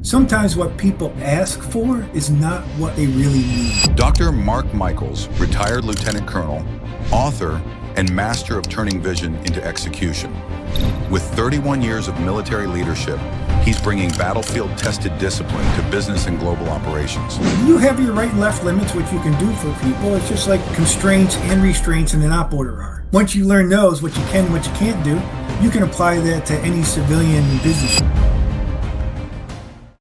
Sometimes what people ask for is not what they really need. Dr. Mark Michels, retired lieutenant colonel, author, and master of turning vision into execution. With 31 years of military leadership, he's bringing battlefield-tested discipline to business and global operations. You have your right and left limits, which you can do for people. It's just like constraints and restraints in an op order are. Once you learn those, what you can and what you can't do, you can apply that to any civilian business.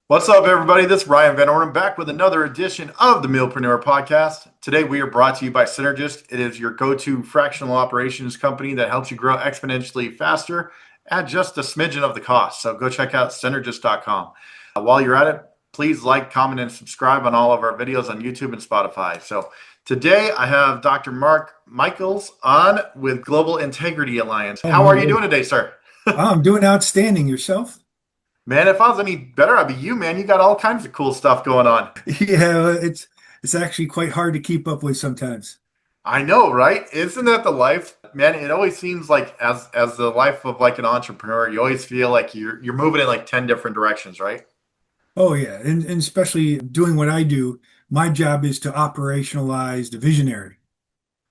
What's up, everybody? This is Ryan Van Ornum back with another edition of the Milpreneur Podcast. Today, we are brought to you by Synergist. It is your go-to fractional operations company that helps you grow exponentially faster at just a smidgen of the cost. So go check out Synergist.com. While you're at it, please like, comment, and subscribe on all of our videos on YouTube and Spotify. So today, I have Dr. Mark Michels on with Global Integrity Alliance. How are you doing today, sir? I'm doing outstanding. Yourself? Man, if I was any better, I'd be you, man. You got all kinds of cool stuff going on. Yeah, it's actually quite hard to keep up with sometimes. I know, right? Isn't that the life? Man, it always seems like as the life of like an entrepreneur, you always feel like you're moving in like 10 different directions, right? Oh, yeah. And especially doing what I do, my job is to operationalize the visionary,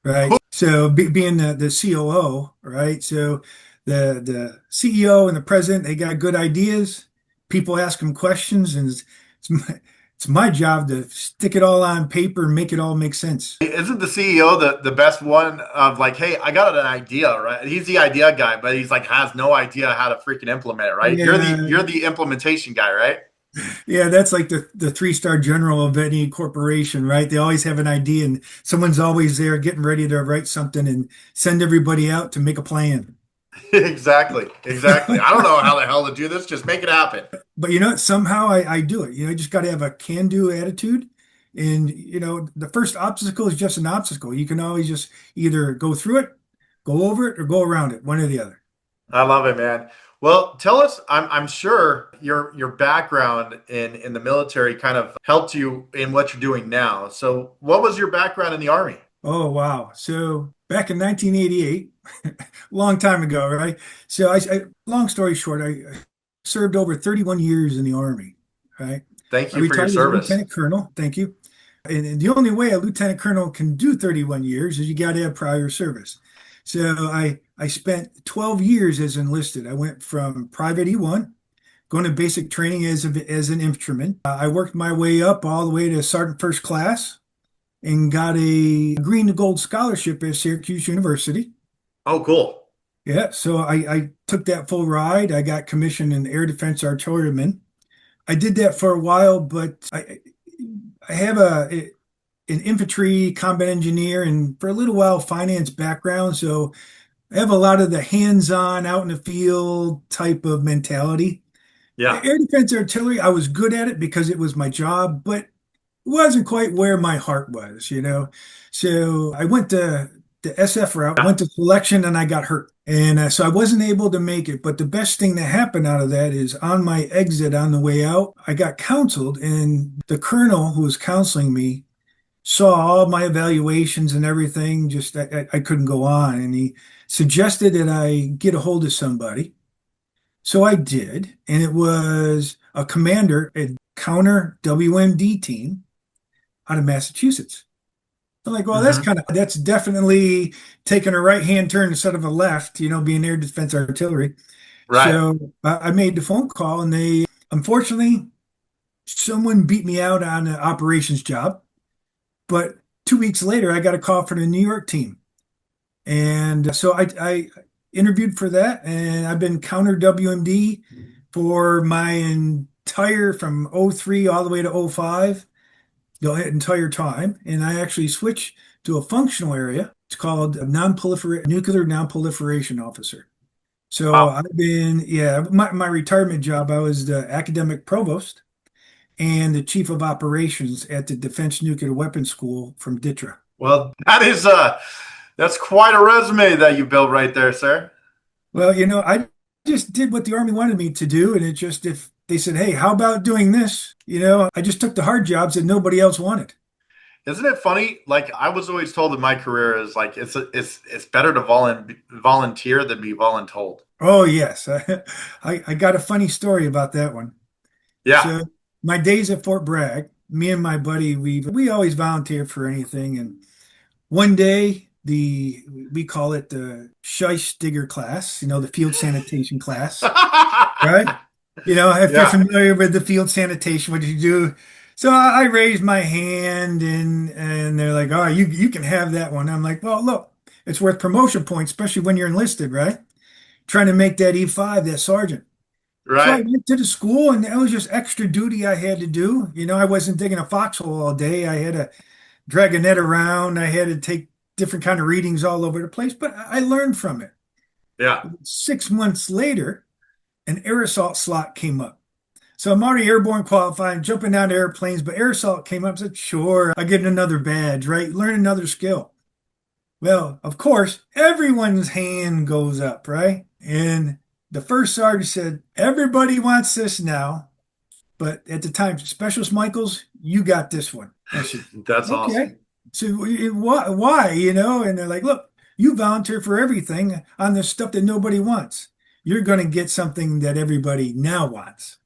right? Cool. So being the COO, right? So the CEO and the president, they got good ideas. People ask them questions, and it's my job to stick it all on paper and make it all make sense. Isn't the CEO the best one of like, hey, I got an idea, right? He's the idea guy, but he's like has no idea how to freaking implement it, right? Yeah. You're the implementation guy, right? Yeah, that's like the three-star general of any corporation, right? They always have an idea, and someone's always there getting ready to write something and send everybody out to make a plan. Exactly. I don't know how the hell to do this. Just make it happen. But somehow I do it. You just got to have a can-do attitude. And, the first obstacle is just an obstacle. You can always just either go through it, go over it, or go around it, one or the other. I love it, man. Well, tell us, I'm sure your background in the military kind of helped you in what you're doing now. So what was your background in the Army? Oh, wow. So back in 1988, long time ago, right? So long story short, I served over 31 years in the Army, right? Thank I you for your retired as a service. lieutenant colonel. Thank you. And the only way a lieutenant colonel can do 31 years is you got to have prior service. So I spent 12 years as enlisted. I went from private E1, going to basic training as an infantryman. I worked my way up all the way to sergeant first class and got a green to gold scholarship at Syracuse University. Oh, cool. Yeah, so I took that full ride. I got commissioned in air defense artilleryman. I did that for a while, but I have an infantry combat engineer and for a little while finance background. So I have a lot of the hands-on, out in the field type of mentality. Yeah. Air defense artillery, I was good at it because it was my job, but it wasn't quite where my heart was, So I went to the SF route, went to selection, and I got hurt. And so I wasn't able to make it. But the best thing that happened out of that is on my exit on the way out, I got counseled. And the colonel who was counseling me saw all my evaluations and everything. Just I couldn't go on. And he suggested that I get a hold of somebody. So I did. And it was a commander at Counter-WMD team out of Massachusetts. I'm like, well, that's definitely taking a right-hand turn instead of a left, being air defense artillery. Right. So I made the phone call, and unfortunately, someone beat me out on an operations job. But 2 weeks later, I got a call from the New York team. And so I interviewed for that, and I've been Counter-WMD for my entire, from 03 all the way to 05. The entire time. And I actually switched to a functional area. It's called nuclear non-proliferation officer. So Wow. I've been, my retirement job, I was the academic provost and the chief of operations at the Defense Nuclear Weapons School from DITRA. Well, that's quite a resume that you built right there, sir. Well, I just did what the Army wanted me to do. And if they said, hey, how about doing this? I just took the hard jobs that nobody else wanted. Isn't it funny? Like I was always told in my career is like it's better to volunteer than be voluntold. Oh, yes. I got a funny story about that one. Yeah. So my days at Fort Bragg, me and my buddy, we always volunteer for anything. And one day, we call it the Scheich Digger class, the field sanitation class, right? If you're Yeah, familiar with the field sanitation, what did you do? So I raised my hand and they're like, "Oh, you can have that one." I'm like, "Well, look, it's worth promotion points, especially when you're enlisted, right? Trying to make that E5, that sergeant." So I right. went to the school, and that was just extra duty I had to do. I wasn't digging a foxhole all day. I had to drag a net around. I had to take different kind of readings all over the place, but I learned from it. Yeah, 6 months later, an air assault slot came up. So I'm already airborne qualified, jumping out of airplanes, but air assault came up. I said, sure, I get another badge, right? Learn another skill. Well, of course, everyone's hand goes up, right? And the first sergeant said, everybody wants this now. But at the time, Specialist Michels, you got this one. I said, that's awesome. okay. So why? Why? And they're like, look, you volunteer for everything on this stuff that nobody wants. You're going to get something that everybody now wants.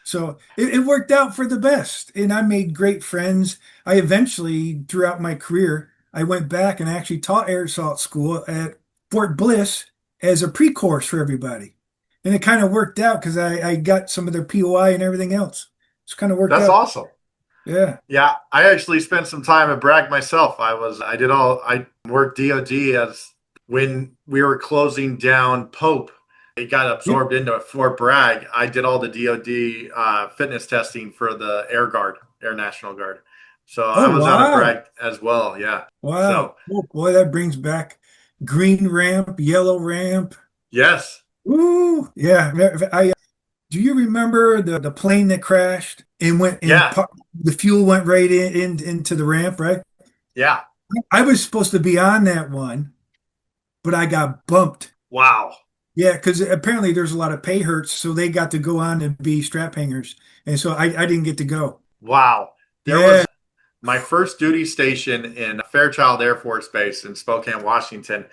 So it worked out for the best. And I made great friends. I eventually, throughout my career, I went back and actually taught air assault school at Fort Bliss as a pre-course for everybody. And it kind of worked out because I got some of their POI and everything else. It's kind of worked That's out. awesome. Yeah. Yeah, I actually spent some time at Bragg myself. I worked DoD as when we were closing down Pope. It got Yeah. absorbed into Fort Bragg. I did all the DoD fitness testing for the Air Guard, Air National Guard. So I Oh, was out at wow. Bragg as well. Yeah. Wow. So Oh, boy, that brings back green ramp, yellow ramp. yes, Ooh. Yeah. Do you remember the plane that crashed and went and yeah, the fuel went right into the ramp, right? yeah. I was supposed to be on that one, but I got bumped. Wow, Yeah, because apparently there's a lot of pay hurts, so they got to go on and be strap hangers, and so I didn't get to go. wow. There Yeah. was my first duty station in Fairchild Air Force Base in Spokane, Washington.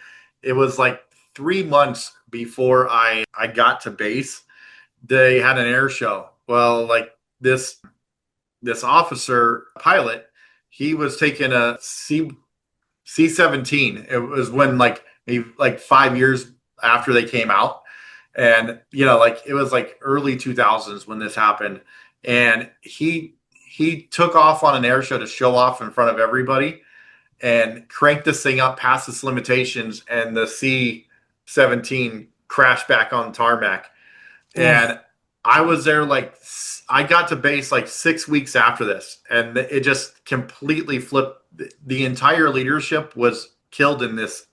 It was like 3 months before I got to base. They had an air show. Well, like this officer pilot, he was taking a C-17. It was when like 5 years after they came out, and like it was like early 2000s when this happened, and he took off on an air show to show off in front of everybody and cranked this thing up past its limitations, and the C-17 crashed back on tarmac. Oh, And I was there I got to base like 6 weeks after this, and it just completely flipped. The entire leadership was killed in this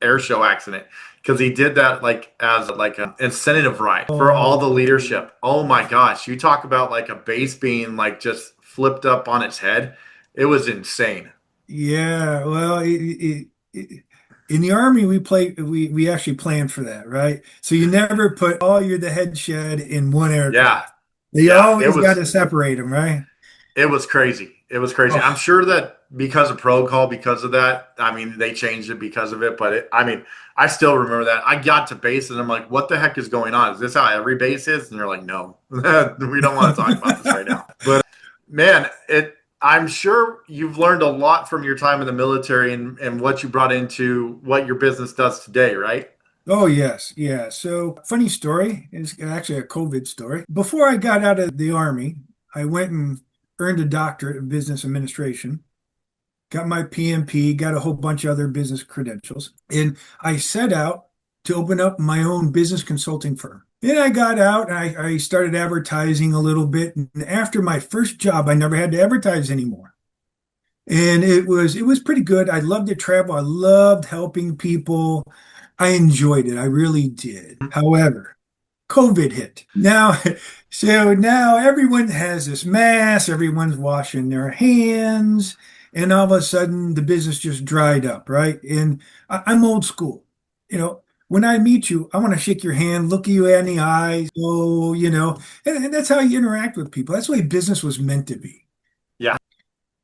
air show accident because he did that like as like an incentive ride for all the oh, leadership. Oh my gosh, you talk about like a base being like just flipped up on its head. It was insane. yeah. Well, in the Army, we actually planned for that, right? So you never put all your the head shed in one Yeah, aircraft. You yeah, always got to separate them, right? it was crazy. It was crazy. I'm Oh, sure that because of protocol, because of that, I mean, they changed it because of it. But I mean, I still remember that. I got to base and I'm like, what the heck is going on? Is this how every base is? And they're like, no, we don't want to talk about this right now. But man, I'm sure you've learned a lot from your time in the military and what you brought into what your business does today, right? oh yes, yeah. So funny story is actually a COVID story. Before I got out of the Army, I went and earned a doctorate in business administration. Got my PMP, got a whole bunch of other business credentials, and I set out to open up my own business consulting firm. Then I got out and I started advertising a little bit. And after my first job, I never had to advertise anymore. And it was pretty good. I loved to travel. I loved helping people. I enjoyed it. I really did. However, COVID hit. So now everyone has this mask, everyone's washing their hands, and all of a sudden the business just dried up, right? And I'm old school. When I meet you, I want to shake your hand, look you in the eyes, and that's how you interact with people. That's the way business was meant to be. Yeah.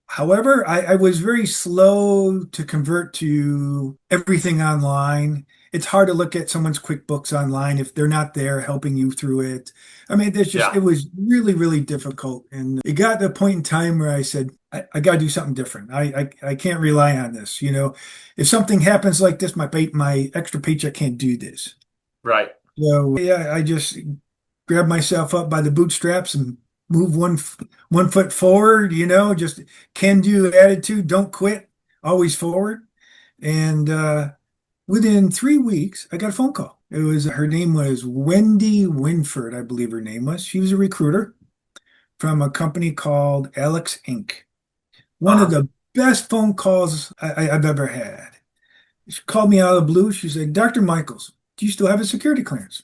However, I was very slow to convert to everything online. it's hard to look at someone's QuickBooks online if they're not there helping you through it. I mean, Yeah. it was really, really difficult. And it got to a point in time where I said, I got to do something different. I can't rely on this. If something happens like this, my extra paycheck can't do this. Right. So yeah, I just grabbed myself up by the bootstraps and move one foot forward, just can do attitude, don't quit, always forward. And within 3 weeks, I got a phone call. Her name was Wendy Winford, I believe her name was. She was a recruiter from a company called Alex Inc. One of Uh-huh. the best phone calls I've ever had. She called me out of the blue. She said, Dr. Michels, do you still have a security clearance?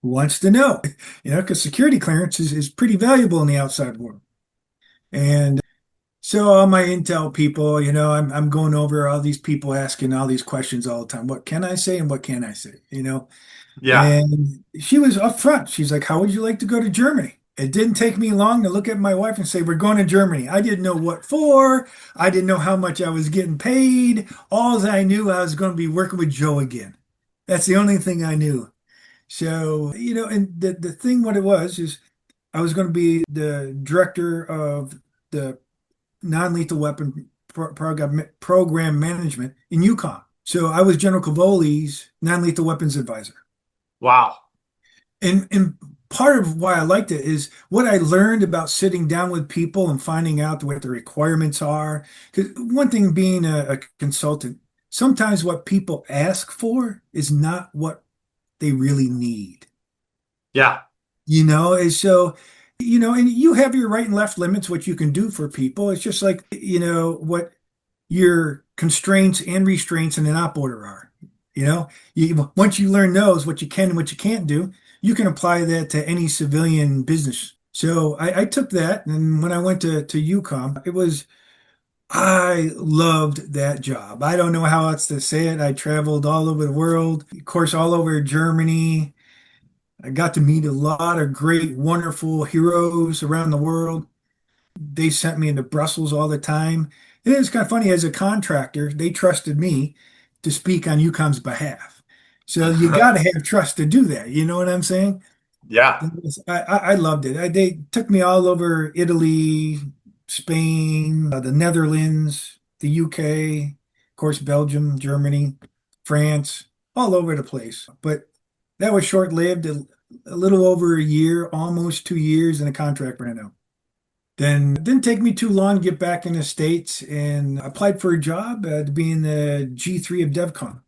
Who wants to know? Because security clearance is pretty valuable in the outside world. And so all my intel people, I'm going over all these people asking all these questions all the time. What can I say and what can't I say? Yeah. And she was upfront. She's like, how would you like to go to Germany? It didn't take me long to look at my wife and say, we're going to Germany. I didn't know what for. I didn't know how much I was getting paid. All I knew I was going to be working with Joe again. That's the only thing I knew. So, and the thing, what it was is I was going to be the director of the non-lethal weapon program management in Yukon. So I was General Cavoli's non-lethal weapons advisor. Wow. And part of why I liked it is what I learned about sitting down with people and finding out what the requirements are. Because one thing being a consultant, sometimes what people ask for is not what they really need. Yeah. And so, and you have your right and left limits, what you can do for people. It's just like, what your constraints and restraints in an op order are. Once you learn those, what you can and what you can't do, you can apply that to any civilian business. So I took that, and when I went to UCOM, I loved that job. I don't know how else to say it. I traveled all over the world, of course, all over Germany. I got to meet a lot of great, wonderful heroes around the world. They sent me into Brussels all the time. And it was kind of funny, as a contractor, they trusted me to speak on UCOM's behalf. So you got to have trust to do that. You know what I'm saying? Yeah. I loved it. They took me all over Italy, Spain, the Netherlands, the UK, of course, Belgium, Germany, France, all over the place. But that was short-lived, a little over a year, almost 2 years, and the contract ran out. Then it didn't take me too long to get back in the States and applied for a job to be in the G3 of DevCon.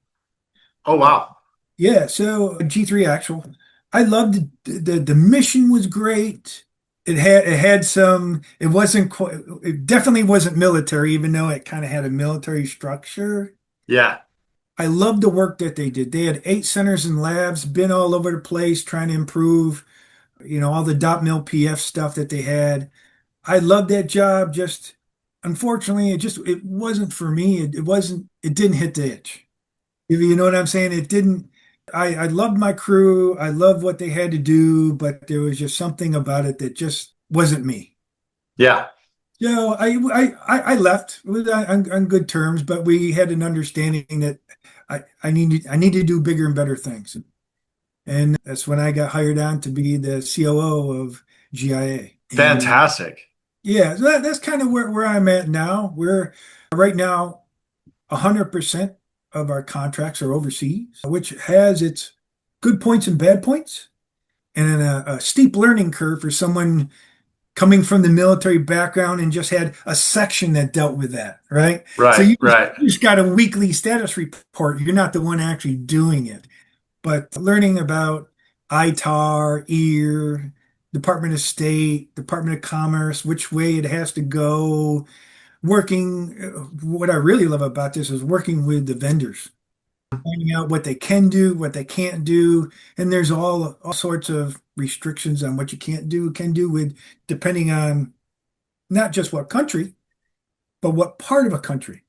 Oh, wow. Yeah, so G3 actual. I loved the mission was great. It had some, it wasn't quite, it definitely wasn't military, even though it kind of had a military structure. Yeah. I loved the work that they did. They had 8 centers and labs, been all over the place trying to improve, all the .mil PF stuff that they had. I loved that job. Just unfortunately, it wasn't for me. It didn't hit the itch. If you know what I'm saying? It didn't. I loved my crew. I loved what they had to do, but there was just something about it that just wasn't me. Yeah. I left on good terms, but we had an understanding that I need to do bigger and better things. And that's when I got hired on to be the COO of GIA. And Fantastic. yeah, so that's kind of where I'm at now. We're right now 100% of our contracts are overseas, which has its good points and bad points, and a steep learning curve for someone coming from the military background and just had a section that dealt with that, right? So Right. Right. you just got a weekly status report. You're not the one actually doing it. But learning about ITAR, EAR, Department of State, Department of Commerce, which way it has to go, what I really love about this is working with the vendors, finding out what they can do, what they can't do. And there's all sorts of restrictions on what you can do with, depending on not just what country, but what part of a country,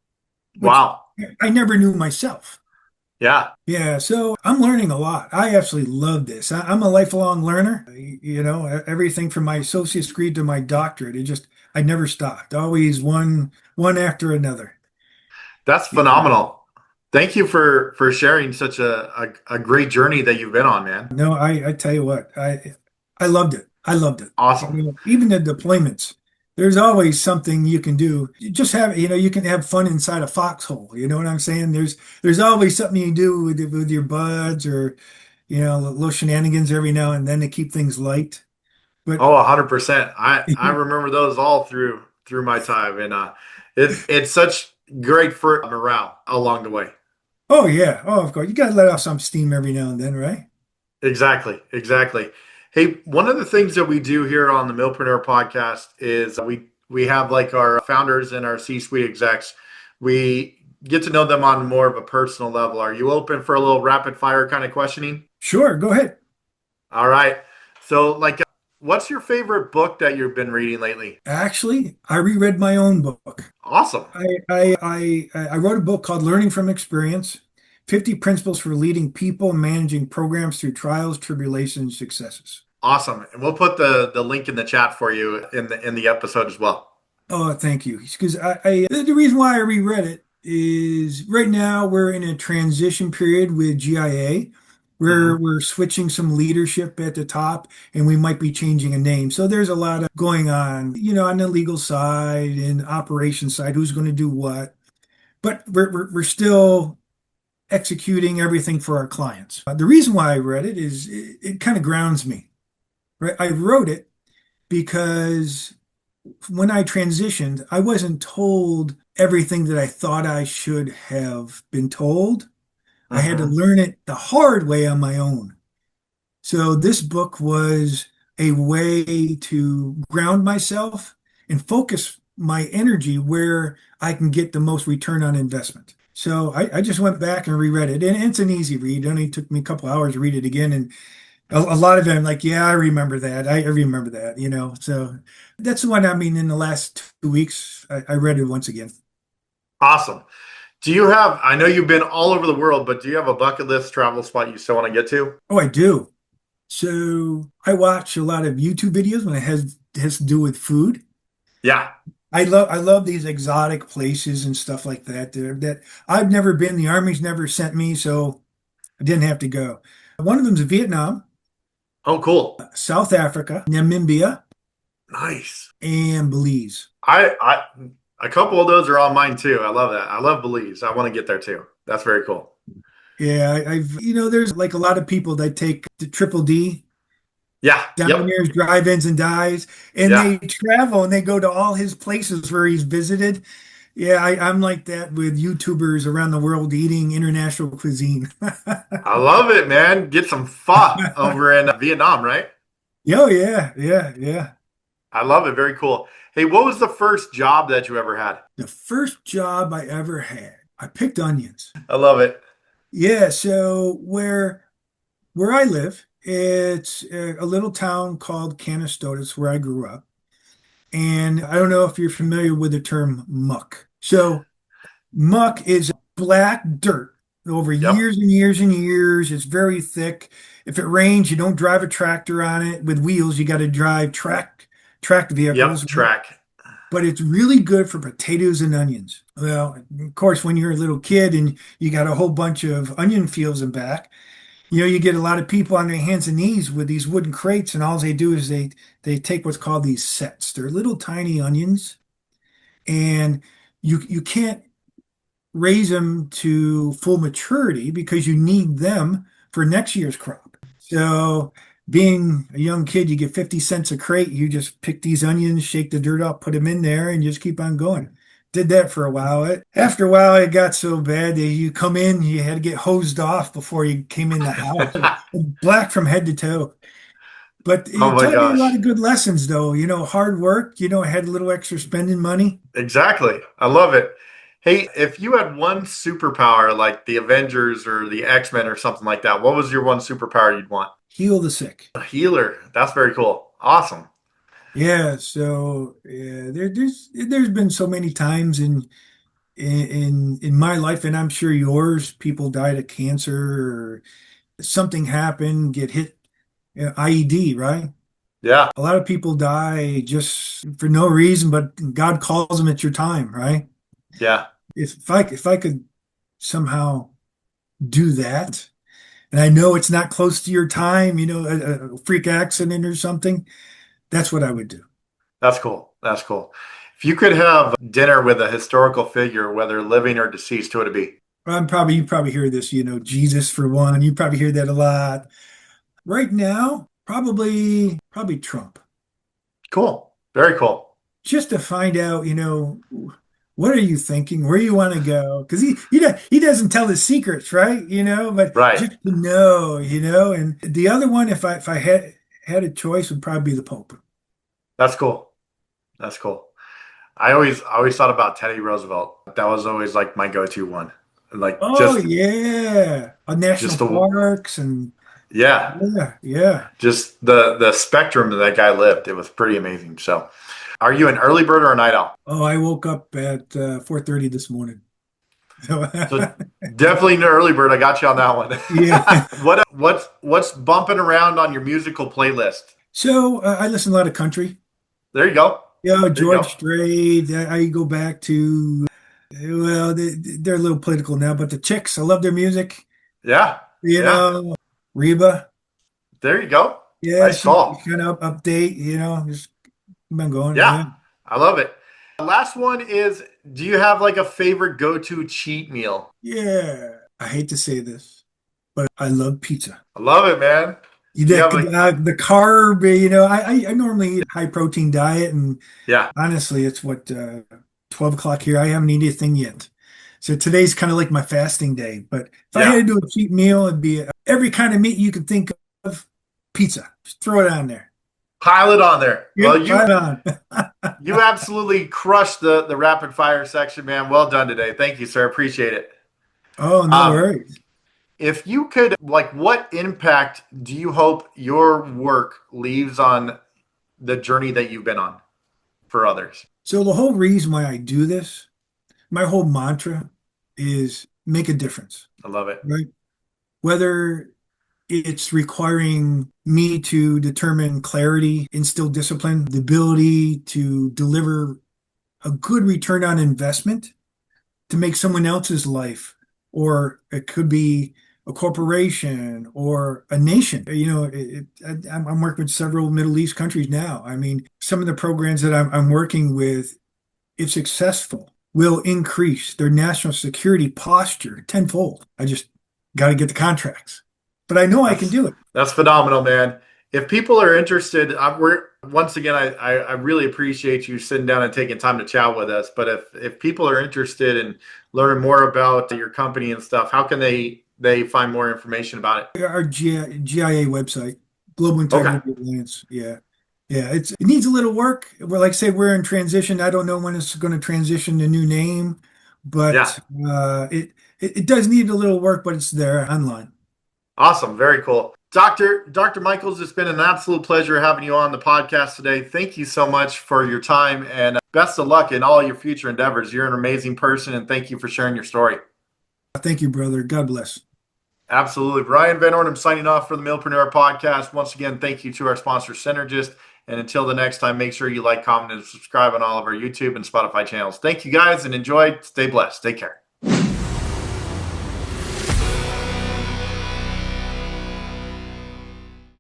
which Wow. I never knew myself. Yeah. Yeah, so I'm learning a lot. I absolutely love this. I'm a lifelong learner. Everything from my associate's degree to my doctorate. I never stopped. Always one after another. That's phenomenal. Thank you for sharing such a great journey that you've been on, man. No, I tell you what, I loved it. I loved it. Awesome. Even the deployments, there's always something you can do. You just have, you can have fun inside a foxhole. You know what I'm saying? There's always something you do with your buds or, little shenanigans every now and then to keep things light. But Oh, 100%. I remember those all through my time, and it's such great for morale along the way. oh yeah, oh of course, you got to let off some steam every now and then, right? Exactly, exactly. Hey, one of the things that we do here on the Milpreneur podcast is we have like our founders and our C-suite execs. We get to know them on more of a personal level. Are you open for a little rapid fire kind of questioning? Sure, go ahead. All right. So, like, what's your favorite book that you've been reading lately? Actually, I reread my own book. Awesome. I wrote a book called Learning from Experience, 50 Principles for Leading People and Managing Programs Through Trials, Tribulations, Successes. Awesome. And we'll put the link in the chat for you in the episode as well. Oh, thank you. Because the reason why I reread it is right now we're in a transition period with GIA where Hmm. we're switching some leadership at the top and we might be changing a name. So there's a lot of going on, on the legal side and operations side, who's going to do what. But we're still executing everything for our clients. The reason why I read it is it kind of grounds me, right? I wrote it because when I transitioned, I wasn't told everything that I thought I should have been told. I had to Hmm. learn it the hard way on my own. So this book was a way to ground myself and focus my energy where I can get the most return on investment. So I just went back and reread it, and it's an easy read. It only took me a couple hours to read it again, and a lot of it, I'm like, yeah, I remember that. I remember that. So that's the one. I mean, in the last 2 weeks, I read it once again. Awesome. Do you have, I know you've been all over the world, but do you have a bucket list travel spot you still want to get to? Oh, I do. So I watch a lot of YouTube videos when it has to do with food. Yeah. I love these exotic places and stuff like that that I've never been. The Army's never sent me, so I didn't have to go. One of them's Vietnam, Oh, cool. South Africa, Namibia, Nice. and Belize. I a couple of those are on mine too. I love that. I love Belize. I want to get there too. That's very cool. Yeah, there's like a lot of people that take the triple D Yeah. Yep. diners, drive-ins, and dives, and Yeah. they travel and they go to all his places where he's visited. Yeah, I'm like that with YouTubers around the world eating international cuisine. I love it, man. Get some pho over in Vietnam, right? Oh yeah, yeah, yeah. I love it. Very cool. Hey, what was the first job that you ever had? The first job I ever had, I picked onions. I love it. Yeah, so where I live, it's a little town called Canastota, where I grew up. And I don't know if you're familiar with the term muck. So muck is black dirt over Yep. years and years and years. It's very thick. If it rains, you don't drive a tractor on it with wheels. You got to drive tracked Yep. vehicles. Track. But it's really good for potatoes and onions. Well, of course, when you're a little kid and you got a whole bunch of onion fields in back, you get a lot of people on their hands and knees with these wooden crates, and all they do is they take what's called these sets. They're little tiny onions, and you can't raise them to full maturity because you need them for next year's crop. So being a young kid, you get 50 cents a crate. You just pick these onions, shake the dirt off, put them in there, and just keep on going. Did that for a while. After a while, it got so bad that you come in, you had to get hosed off before you came in the house. Black from head to toe. But Oh it my taught me a lot gosh. of good lessons, though. Hard work. I had a little extra spending money. Exactly. I love it. Hey, if you had one superpower like the Avengers or the X-Men or something like that, what was your one superpower you'd want? Heal the sick. A healer. That's very cool. Awesome. Yeah, so yeah, there's been so many times in my life, and I'm sure yours, people died of cancer or something happened, get hit, IED, right? Yeah. A lot of people die just for no reason, but God calls them at your time, right? Yeah. If I could somehow do that. And I know it's not close to your time, a freak accident or something. That's what I would do. That's cool. That's cool. If you could have dinner with a historical figure, whether living or deceased, who would it be? You probably hear this, Jesus for one. You probably hear that a lot. Right now, probably Trump. Cool. Very cool. Just to find out, what are you thinking? Where you want to go? Because he doesn't tell his secrets, right? But Right. just to know, And the other one, if I had a choice, would probably be the Pope. That's cool. That's cool. I always thought about Teddy Roosevelt. That was always like my go-to one. Like Oh yeah, national just the parks and yeah, yeah. just the spectrum that guy lived. It was pretty amazing. So, are you an early bird or a night owl? Oh, I woke up at 4:30 this morning. So So definitely an early bird. I got you on that one. yeah. What's bumping around on your musical playlist? So I listen to a lot of country. There you go. Yeah, There you George go. Strait. I go back to, well, they're a little political now, but the Chicks, I love their music. Yeah. You Yeah. know, Reba. There you go. Yeah, Nice she call. kind of update, just been going. Yeah. Yeah. I love it. The last one is, do you have like a favorite go-to cheat meal? Yeah. I hate to say this, but I love pizza. I love it, man. Do you have like, The carb, I normally eat a high protein diet, and yeah, honestly, it's what 12 o'clock here. I haven't eaten anything yet. So today's kind of like my fasting day. But if I yeah. had to do a cheat meal, it'd be every kind of meat you could think of, pizza. Just throw it on there. Pile it on there. Well, Yep, right on. you absolutely crushed the rapid fire section, man. Well done today. Thank you, sir. Appreciate it. Oh, no Um, worries. if you could, like, what impact do you hope your work leaves on the journey that you've been on for others? So the whole reason why I do this, my whole mantra is make a difference, I love it. right? Whether it's requiring me to determine clarity, instill discipline, the ability to deliver a good return on investment to make someone else's life, or it could be a corporation or a nation. I'm working with several Middle East countries now. I mean, some of the programs that I'm working with, if successful, will increase their national security posture tenfold. I just got to get the contracts, but I know I can That's do it. that's phenomenal, man. If people are interested, we're once again, I really appreciate you sitting down and taking time to chat with us. But if people are interested in learning more about your company and stuff, how can they find more information about it? Our GIA website, Global Okay. Integrity Alliance. Yeah. Yeah, it needs a little work. Like I say, we're in transition. I don't know when it's going to transition to new name, Yeah. but it does need a little work, but it's there online. Awesome. Very cool. Dr. Michels, it's been an absolute pleasure having you on the podcast today. Thank you so much for your time and best of luck in all your future endeavors. You're an amazing person and thank you for sharing your story. Thank you, brother. God bless. Absolutely. Ryan Van Ornum signing off for the Milpreneur Podcast. Once again, thank you to our sponsor, Synergist. And until the next time, make sure you like, comment, and subscribe on all of our YouTube and Spotify channels. Thank you guys and enjoy. Stay blessed. Take care.